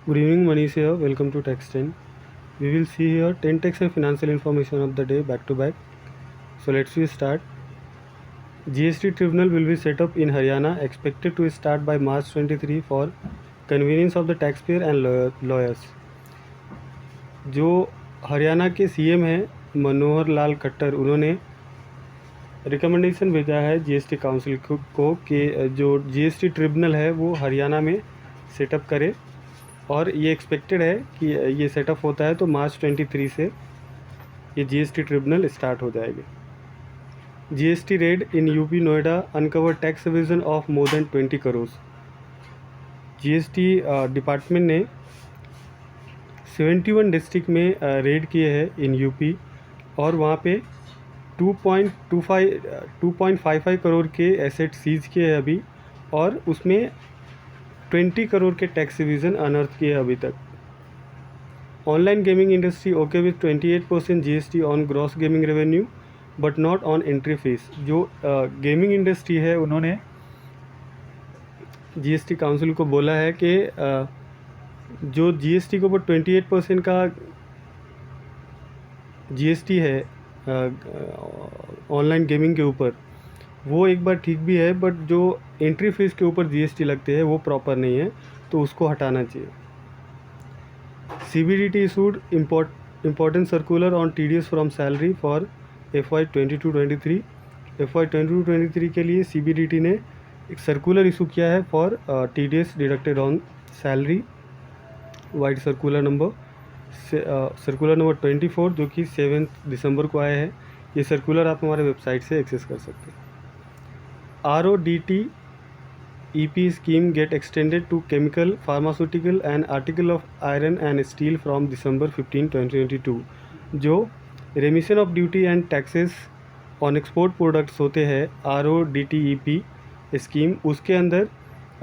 Good evening, Manish here. Welcome to Tax 10. We will see here 10 tax and financial information of the day back to back. So let's we start. GST tribunal will be set up in Haryana, expected to start by March 23 for convenience of the taxpayer and lawyers. जो हरियाणा के CM हैं मनोहर लाल खट्टर, उन्होंने recommendation भेजा है GST council को कि जो GST tribunal है वो हरियाणा में सेटअप करे, और ये एक्सपेक्टेड है कि ये सेटअप होता है तो मार्च 23 से ये जीएसटी ट्रिब्यूनल स्टार्ट हो जाएगी. GST red in UP Noida uncover tax Avision of more than 20 crore. GST department ने 71 डिस्ट्रिक्ट में रेड किए हैं इन यूपी, और वहाँ पे 2.55 करोड़ के एसेट सीज किए हैं अभी, और उसमें 20 करोड़ के टैक्स एविजन अनर्थ किए अभी तक. Online gaming industry okay with 28% GST on gross gaming revenue but not on entry fees. जो गेमिंग इंडस्ट्री है उन्होंने जीएसटी काउंसिल को बोला है कि जो जीएसटी के ऊपर 28% का जीएसटी है ऑनलाइन गेमिंग के ऊपर, वो एक बार ठीक भी है, बट जो एंट्री फीस के ऊपर जीएसटी लगते हैं वो प्रॉपर नहीं है, तो उसको हटाना चाहिए. CBDT issued important circular on TDS from salary for FY 22-23. FY 22-23 के लिए CBDT ने एक सर्कुलर इशू किया है for TDS deducted on salary. White circular number 24, जो कि 7 दिसंबर को आया है. ये सर्कुलर आप हमारे वेबसाइट से एक्सेस कर सकते हैं. RODT EP scheme get extended to chemical, pharmaceutical and article of iron and steel from December 15, 2022. जो remission of duty and taxes on export products होते हैं RODT EP स्कीम, उसके अंदर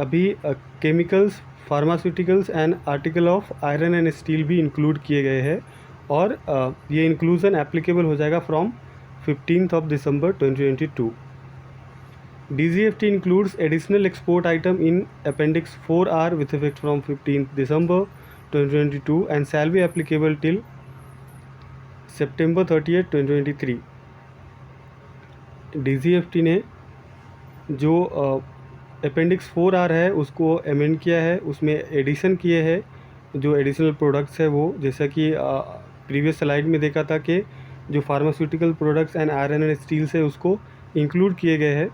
अभी chemicals, pharmaceuticals and article of iron and steel भी include किए गए हैं, और ये इंक्लूजन एप्लीकेबल हो जाएगा from 15 December 2022. DGFT includes additional export item in Appendix 4R with effect from 15th December 2022 and shall be applicable till September 30th 2023. DGFT ने जो Appendix 4R है उसको अमेंड किया है, उसमें एडिशन किए हैं जो एडिशनल प्रोडक्ट्स है वो, जैसा कि प्रीवियस स्लाइड में देखा था कि जो pharmaceutical products and iron and steels है उसको इंक्लूड किए गए हैं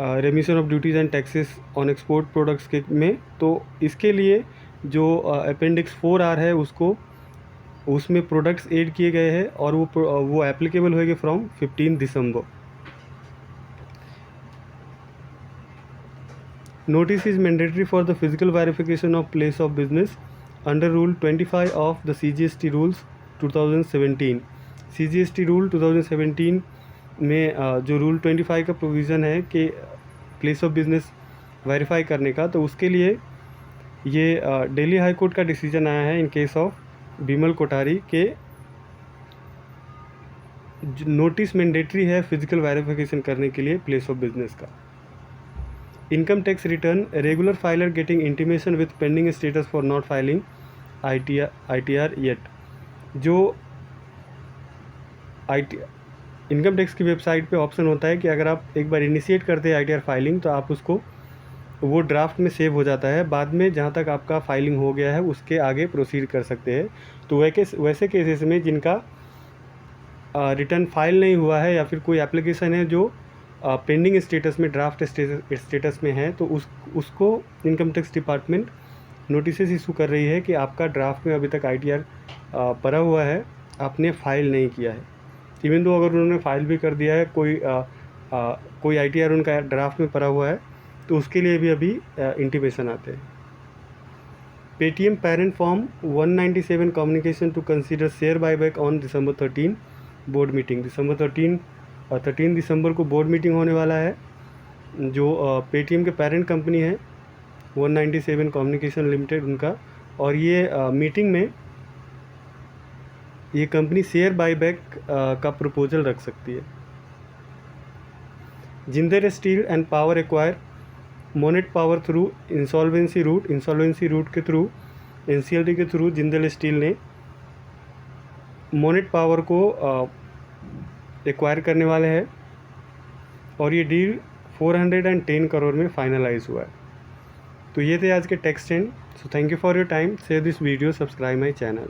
remission of duties and taxes on export products के में. तो इसके लिए जो अपेंडिक्स 4R है उसको, उसमें प्रोडक्ट्स ऐड किए गए हैं, और वो एप्लीकेबल होएंगे फ्रॉम 15 दिसंबर. Notice is mandatory for the physical verification of place of business under rule 25 of the CGST rules 2017. CGST rule 2017 में जो रूल 25 का प्रोविज़न है कि प्लेस ऑफ बिज़नेस वेरीफाई करने का, तो उसके लिए ये दिल्ली हाई कोर्ट का डिसीजन आया है in case of Bimal Kothari के नोटिस मैंडेटरी है फिजिकल वेरिफिकेशन करने के लिए प्लेस ऑफ बिजनेस का. Income tax return regular filer getting intimation with pending status for not filing ITR yet. जो इनकम टैक्स की वेबसाइट पे ऑप्शन होता है कि अगर आप एक बार इनिशिएट करते हैं ITR फाइलिंग, तो आप उसको वो ड्राफ्ट में सेव हो जाता है, बाद में जहाँ तक आपका फाइलिंग हो गया है उसके आगे प्रोसीड कर सकते हैं. तो वैसे केसेस में जिनका रिटर्न फाइल नहीं हुआ है या फिर कोई एप्लीकेशन है जो पेंडिंग स्टेटस में, ड्राफ्ट स्टेटस में है, तो उसको income tax department notice issue कर रही है कि आपका ड्राफ्ट में अभी तक ITR पड़ा हुआ है, आपने फाइल नहीं किया है. इवन तो अगर उन्होंने फाइल भी कर दिया है, कोई ITR उनका ड्राफ्ट में पड़ा हुआ है, तो उसके लिए भी अभी इंटीमेशन आते हैं. Paytm parent firm 197 communication to consider share buyback on December 13 board meeting. December 13 दिसंबर को बोर्ड मीटिंग होने वाला है. जो पेटीएम के पेरेंट कंपनी है 197 कम्युनिकेशन लिमिटेड उनका, और ये मीटिंग में ये कंपनी शेयर बायबैक का प्रपोजल रख सकती है. Jindal steel and power acquire Monet power through insolvency route के थ्रू NCLT के थ्रू जिंदल स्टील ने मोनेट पावर को एक्वायर करने वाले हैं और ये डील 410 करोड़ में फाइनलाइज हुआ है। तो ये थे आज के text and. So thank you for your time, share this video, subscribe my channel.